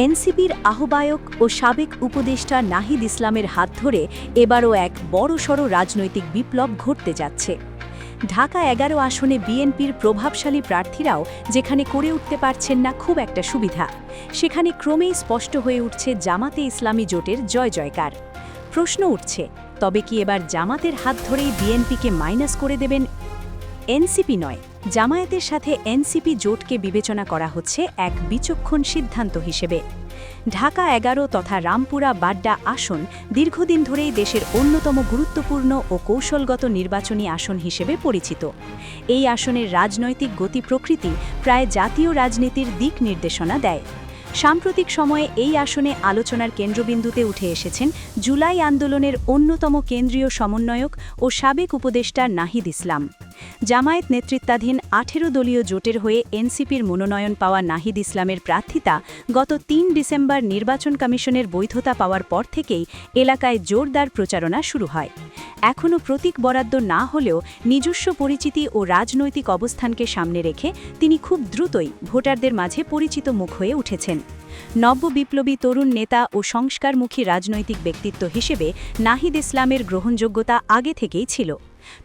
এনসিপির আহ্বায়ক ও সাবেক উপদেষ্টা নাহিদ ইসলামের হাত ধরে এবারও এক বড়সড় রাজনৈতিক বিপ্লব ঘটতে যাচ্ছে। ঢাকা ১১ আসনে বিএনপির প্রভাবশালী প্রার্থীরাও যেখানে করে উঠতে পারছেন না খুব একটা সুবিধা, সেখানে ক্রমেই স্পষ্ট হয়ে উঠছে জামাতে ইসলামী জোটের জয় জয়কার। প্রশ্ন উঠছে, তবে কি এবার জামাতের হাত ধরেই বিএনপিকে মাইনাস করে দেবেন? এনসিপি নয়, জামায়াতের সাথে এনসিপি জোটকে বিবেচনা করা হচ্ছে এক বিচক্ষণ সিদ্ধান্ত হিসেবে। ঢাকা ১১ তথা রামপুরা বাড্ডা আসন দীর্ঘদিন ধরেই দেশের অন্যতম গুরুত্বপূর্ণ ও কৌশলগত নির্বাচনী আসন হিসেবে পরিচিত। এই আসনের রাজনৈতিক গতি প্রকৃতি প্রায় জাতীয় রাজনীতির দিক নির্দেশনা দেয়। সাম্প্রতিক সময়ে এই আসনে আলোচনার কেন্দ্রবিন্দুতে উঠে এসেছেন জুলাই আন্দোলনের অন্যতম কেন্দ্রীয় সমন্বয়ক ও সাবেক উপদেষ্টা নাহিদ ইসলাম। জামায়াত নেতৃত্বাধীন ১৮ দলীয় জোটের হয়ে এনসিপির মনোনয়ন পাওয়া নাহিদ ইসলামের প্রার্থিতা গত ৩ ডিসেম্বর নির্বাচন কমিশনের বৈধতা পাওয়ার পর থেকেই এলাকায় জোরদার প্রচারণা শুরু হয়। এখনও প্রতীক বরাদ্দ না হলেও নিজস্ব পরিচিতি ও রাজনৈতিক অবস্থানকে সামনে রেখে তিনি খুব দ্রুতই ভোটারদের মাঝে পরিচিত মুখ হয়ে উঠেছেন। নব্য বিপ্লবী তরুণ নেতা ও সংস্কারমুখী রাজনৈতিক ব্যক্তিত্ব হিসেবে নাহিদ ইসলামের গ্রহণযোগ্যতা আগে থেকেই ছিল।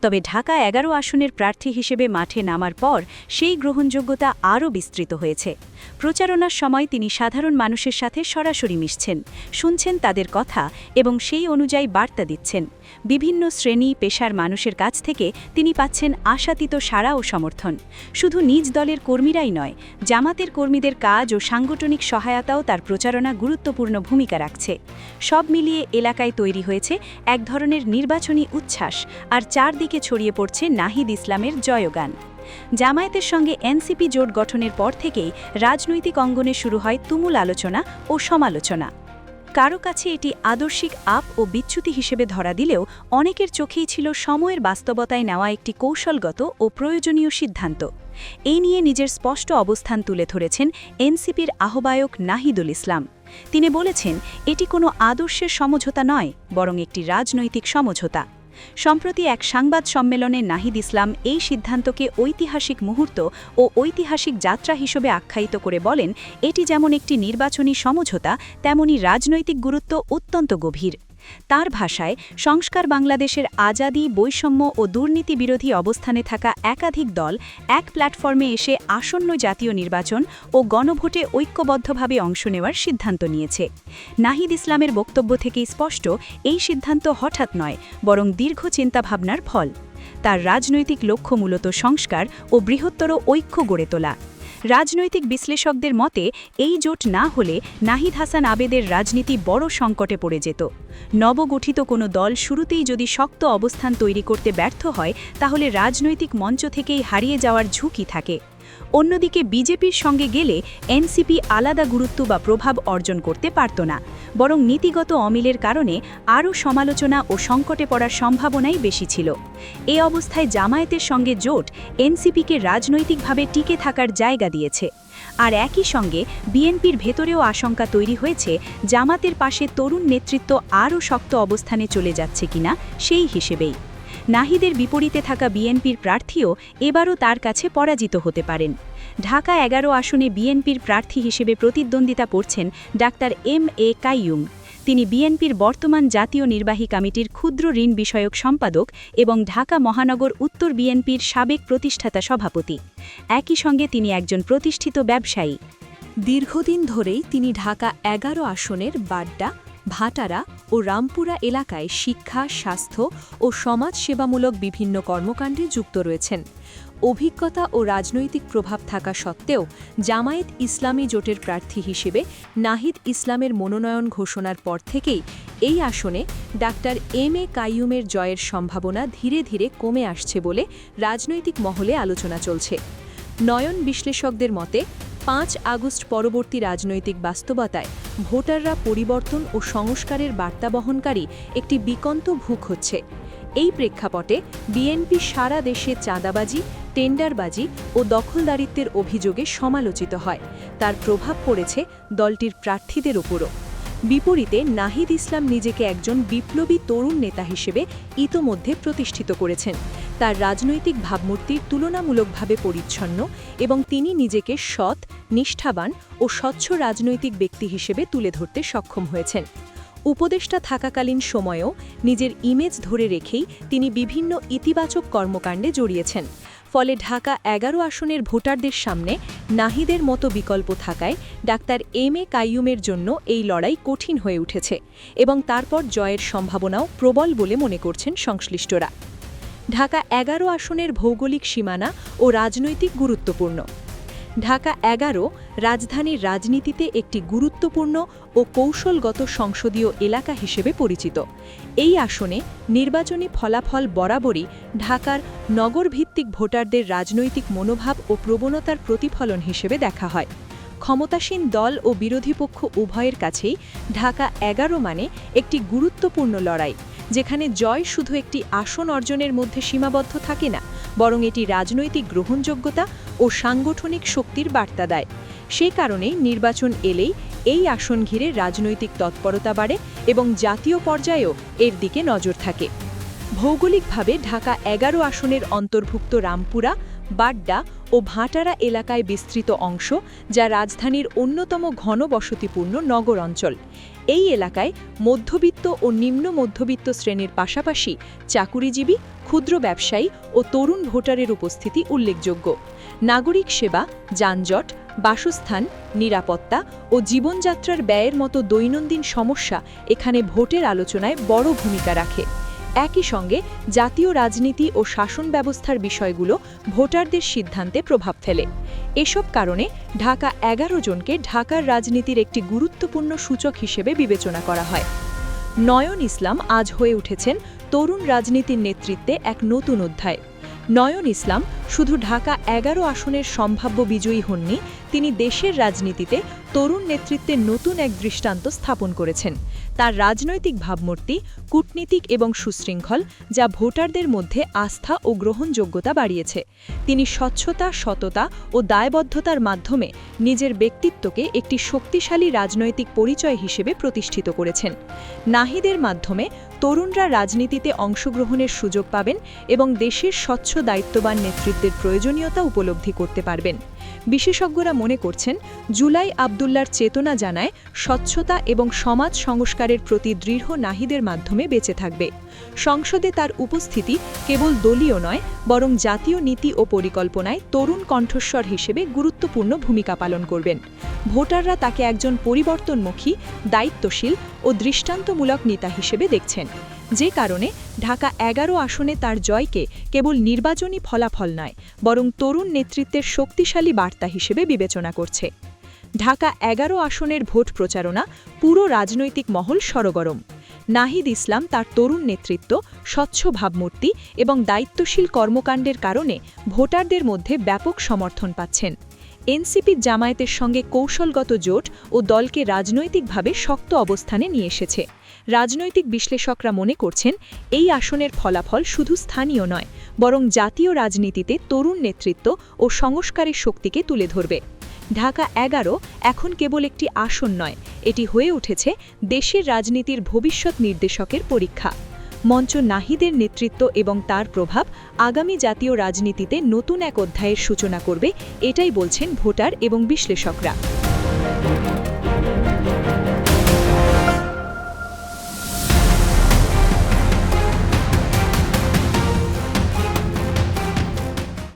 তবে ঢাকা ১১ আসনের প্রার্থী হিসেবে মাঠে নামার পর সেই গ্রহণযোগ্যতা আরও বিস্তৃত হয়েছে। প্রচারণার সময় তিনি সাধারণ মানুষের সাথে সরাসরি মিশছেন, শুনছেন তাদের কথা এবং সেই অনুযায়ী বার্তা দিচ্ছেন। বিভিন্ন শ্রেণী পেশার মানুষের কাছ থেকে তিনি পাচ্ছেন আশাতীত সাড়া ও সমর্থন। শুধু নিজ দলের কর্মীরাই নয়, জামাতের কর্মীদের কাজ ও সাংগঠনিক সহায়তাও তার প্রচারণা গুরুত্বপূর্ণ ভূমিকা রাখছে। সব মিলিয়ে এলাকায় তৈরি হয়েছে এক ধরনের নির্বাচনী উচ্ছ্বাস, আর চারদিকে ছড়িয়ে পড়ছে নাহিদ ইসলামের জয়গান। জামায়াতের সঙ্গে এনসিপি জোট গঠনের পর থেকেই রাজনৈতিক অঙ্গনে শুরু হয় তুমুল আলোচনা ও সমালোচনা। কারো কাছে এটি আদর্শিক আপ ও বিচ্যুতি হিসেবে ধরা দিলেও অনেকের চোখেই ছিল সময়ের বাস্তবতায় নেওয়া একটি কৌশলগত ও প্রয়োজনীয় সিদ্ধান্ত। এই নিয়ে নিজের স্পষ্ট অবস্থান তুলে ধরেছেন এনসিপির আহ্বায়ক নাহিদুল ইসলাম। তিনি বলেছেন, এটি কোনো আদর্শের সমঝোতা নয়, বরং একটি রাজনৈতিক সমঝোতা। সম্প্রতি এক সংবাদ সম্মেলনে নাহিদ ইসলাম এই সিদ্ধান্তকে ঐতিহাসিক মুহূর্ত ও ঐতিহাসিক যাত্রা হিসেবে আখ্যায়িত করে বলেন, এটি যেমন একটি নির্বাচনী সমঝোতা, তেমনি রাজনৈতিক গুরুত্ব অত্যন্ত গভীর। তার ভাষায়, সংস্কার বাংলাদেশের আজাদি, বৈষম্য ও দুর্নীতি বিরোধী অবস্থানে থাকা একাধিক দল এক প্ল্যাটফর্মে এসে আসন্ন জাতীয় নির্বাচন ও গণভোটে ঐক্যবদ্ধভাবে অংশ নেওয়ার সিদ্ধান্ত নিয়েছে। নাহিদ ইসলামের বক্তব্য থেকেই স্পষ্ট, এই সিদ্ধান্ত হঠাৎ নয়, বরং দীর্ঘ চিন্তাভাবনার ফল। তার রাজনৈতিক লক্ষ্য মূলত সংস্কার ও বৃহত্তর ঐক্য গড়ে তোলা। রাজনৈতিক বিশ্লেষকদের মতে, এই জোট না হলে নাহিদ হাসান আবেদের রাজনীতি বড় সংকটে পড়ে যেত। নবগঠিত কোনো দল শুরুতেই যদি শক্ত অবস্থান তৈরি করতে ব্যর্থ হয়, তাহলে রাজনৈতিক মঞ্চ থেকেই হারিয়ে যাওয়ার ঝুঁকি থাকে। অন্যদিকে বিজেপির সঙ্গে গেলে এনসিপি আলাদা গুরুত্ব বা প্রভাব অর্জন করতে পারত না, বরং নীতিগত অমিলের কারণে আরও সমালোচনা ও সংকটে পড়ার সম্ভাবনাই বেশি ছিল। এ অবস্থায় জামায়াতের সঙ্গে জোট এনসিপিকে রাজনৈতিকভাবে টিকে থাকার জায়গা দিয়েছে। আর একই সঙ্গে বিএনপির ভেতরেও আশঙ্কা তৈরি হয়েছে, জামাতের পাশে তরুণ নেতৃত্ব আরও শক্ত অবস্থানে চলে যাচ্ছে কিনা সেই হিসেবেই। নাহিদের বিপরীতে থাকা বিএনপির প্রার্থীও এবারও তার কাছে পরাজিত হতে পারেন। ঢাকা ১১ আসনে বিএনপির প্রার্থী হিসেবে প্রতিদ্বন্দ্বিতা করছেন ডাক্তার এম.এ. কাইয়ুম। তিনি বিএনপির বর্তমান জাতীয় নির্বাহী কমিটির ক্ষুদ্র ঋণ বিষয়ক সম্পাদক এবং ঢাকা মহানগর উত্তর বিএনপির সাবেক প্রতিষ্ঠাতা সভাপতি। একই সঙ্গে তিনি একজন প্রতিষ্ঠিত ব্যবসায়ী। দীর্ঘদিন ধরেই তিনি ঢাকা ১১ আসনের বাড্ডা, ভাটারা ও রামপুরা এলাকায় শিক্ষা, স্বাস্থ্য ও সমাজসেবামূলক বিভিন্ন কর্মকাণ্ডে যুক্ত রয়েছেন। অভিজ্ঞতা ও রাজনৈতিক প্রভাব থাকা সত্ত্বেও জামায়াত ইসলামী জোটের প্রার্থী হিসেবে নাহিদ ইসলামের মনোনয়ন ঘোষণার পর থেকেই এই আসনে ডাক্তার এম.এ. কাইয়ুমের জয়ের সম্ভাবনা ধীরে ধীরে কমে আসছে বলে রাজনৈতিক মহলে আলোচনা চলছে। নয়ন বিশ্লেষকদের মতে, ৫ আগস্ট পরবর্তী রাজনৈতিক বাস্তবতায় ভোটাররা পরিবর্তন ও সংস্কারের বার্তা বহনকারী একটি বিকন্ত ভূখ হচ্ছে। এই প্রেক্ষাপটে বিএনপি সারা দেশে চাঁদাবাজি, টেন্ডারবাজি ও দখলদারিত্বের অভিযোগে সমালোচিত হয়। তার প্রভাব পড়েছে দলটির প্রার্থীদের উপরও। বিপরীতে নাহিদ ইসলাম নিজেকে একজন বিপ্লবী তরুণ নেতা হিসেবে ইতোমধ্যে প্রতিষ্ঠিত করেছেন। তার রাজনৈতিক ভাবমূর্তির তুলনামূলকভাবে পরিচ্ছন্ন এবং তিনি নিজেকে সৎ, নিষ্ঠাবান ও স্বচ্ছ রাজনৈতিক ব্যক্তি হিসেবে তুলে ধরতে সক্ষম হয়েছেন। উপদেষ্টা থাকাকালীন সময়েও নিজের ইমেজ ধরে রেখেই তিনি বিভিন্ন ইতিবাচক কর্মকাণ্ডে জড়িয়েছেন। ফলে ঢাকা ১১ আসনের ভোটারদের সামনে নাহিদের মতো বিকল্প থাকায় ডাক্তার এম এ কাইয়ুমের জন্য এই লড়াই কঠিন হয়ে উঠেছে এবং তারপর জয়ের সম্ভাবনাও প্রবল বলে মনে করছেন সংশ্লিষ্টরা। ঢাকা ১১ আসনের ভৌগোলিক সীমানা ও রাজনৈতিক গুরুত্বপূর্ণ। ঢাকা ১১ রাজধানীর রাজনীতিতে একটি গুরুত্বপূর্ণ ও কৌশলগত সংসদীয় এলাকা হিসেবে পরিচিত। এই আসনে নির্বাচনী ফলাফল বরাবরই ঢাকার নগরভিত্তিক ভোটারদের রাজনৈতিক মনোভাব ও প্রবণতার প্রতিফলন হিসেবে দেখা হয়। ক্ষমতাসীন দল ও বিরোধী পক্ষ উভয়ের কাছেই ঢাকা ১১ মানে একটি গুরুত্বপূর্ণ লড়াই, যেখানে জয় শুধু একটি আসন অর্জনের মধ্যে সীমাবদ্ধ থাকে না, বরং এটি রাজনৈতিক গ্রহণযোগ্যতা ও সাংগঠনিক শক্তির বার্তা দেয়। সেই কারণেই নির্বাচন এলেই এই আসন ঘিরে রাজনৈতিক তৎপরতা বাড়ে এবং জাতীয় পর্যায়েও এর দিকে নজর থাকে। ভৌগোলিকভাবে ঢাকা ১১ আসনের অন্তর্ভুক্ত রামপুরা, বাড্ডা ও ভাটারা এলাকায় বিস্তৃত অংশ, যা রাজধানীর অন্যতম ঘনবসতিপূর্ণ নগর অঞ্চল। এই এলাকায় মধ্যবিত্ত ও নিম্ন মধ্যবিত্ত শ্রেণীর পাশাপাশি চাকুরিজীবী, ক্ষুদ্র ব্যবসায়ী ও তরুণ ভোটারের উপস্থিতি উল্লেখযোগ্য। নাগরিক সেবা, যানজট, বাসস্থান, নিরাপত্তা ও জীবনযাত্রার ব্যয়ের মতো দৈনন্দিন সমস্যা এখানে ভোটের আলোচনায় বড় ভূমিকা রাখে। একই সঙ্গে জাতীয় রাজনীতি ও শাসন ব্যবস্থার বিষয়গুলো ভোটারদের সিদ্ধান্তে প্রভাব ফেলে। এসব কারণে ঢাকা ১১ জনকে ঢাকার রাজনীতির একটি গুরুত্বপূর্ণ সূচক হিসেবে বিবেচনা করা হয়। নয়ন ইসলাম আজ হয়ে উঠেছেন তরুণ রাজনীতির নেতৃত্বে এক নতুন অধ্যায়। নয়ন ইসলাম শুধু ঢাকা ১১ আসনের সম্ভাব্য বিজয়ী হননি, তিনি দেশের রাজনীতিতে তরুণ নেতৃত্বের নতুন এক দৃষ্টান্ত স্থাপন করেছেন। তার রাজনৈতিক ভাবমূর্তি কূটনীতিক এবং সুশৃঙ্খল, যা ভোটারদের মধ্যে আস্থা ও গ্রহণযোগ্যতা বাড়িয়েছে। তিনি স্বচ্ছতা, সততা ও দায়বদ্ধতার মাধ্যমে নিজের ব্যক্তিত্বকে একটি শক্তিশালী রাজনৈতিক পরিচয় হিসেবে প্রতিষ্ঠিত করেছেন। নাহিদের মাধ্যমে তরুণরা রাজনীতিতে অংশগ্রহণের সুযোগ পাবেন এবং দেশের স্বচ্ছ দায়িত্ববান নেতৃত্বের প্রয়োজনীয়তা উপলব্ধি করতে পারবেন। বিশেষজ্ঞরা মনে করছেন, জুলাই আবদুল্লার চেতনা জানায় স্বচ্ছতা এবং সমাজ সংস্কারের প্রতি দৃঢ় নাহিদের মাধ্যমে বেঁচে থাকবে। সংসদে তার উপস্থিতি কেবল দলীয় নয়, বরং জাতীয় নীতি ও পরিকল্পনায় তরুণ কণ্ঠস্বর হিসেবে গুরুত্বপূর্ণ ভূমিকা পালন করবেন। ভোটাররা তাকে একজন পরিবর্তনমুখী, দায়িত্বশীল ও দৃষ্টান্তমূলক নেতা হিসেবে দেখছেন, যে কারণে ঢাকা ১১ আসনে তার জয়কে কেবল নির্বাচনী ফলাফল নয়, বরং তরুণ নেতৃত্বের শক্তিশালী বার্তা হিসেবে বিবেচনা করছে। ঢাকা ১১ আসনের ভোট প্রচারণা পুরো রাজনৈতিক মহল সরগরম। নাহিদ ইসলাম তার তরুণ নেতৃত্ব, স্বচ্ছ ভাবমূর্তি এবং দায়িত্বশীল কর্মকাণ্ডের কারণে ভোটারদের মধ্যে ব্যাপক সমর্থন পাচ্ছেন। এনসিপি জামায়াতের সঙ্গে কৌশলগত জোট ও দলকে রাজনৈতিকভাবে শক্ত অবস্থানে নিয়ে এসেছে। রাজনৈতিক বিশ্লেষকরা মনে করছেন, এই আসনের ফলাফল শুধু স্থানীয় নয়, বরং জাতীয় রাজনীতিতে তরুণ নেতৃত্ব ও সংস্কারের শক্তিকে তুলে ধরবে। ঢাকা ১১ এখন কেবল একটি আসন নয়, এটি হয়ে উঠেছে দেশের রাজনীতির ভবিষ্যৎ নির্দেশকের পরীক্ষা। মঞ্চ নাহিদের নেতৃত্ব এবং তার প্রভাব আগামী জাতীয় রাজনীতিতে নতুন এক অধ্যায়ের সূচনা করবে, এটাই বলছেন ভোটার এবং বিশ্লেষকরা।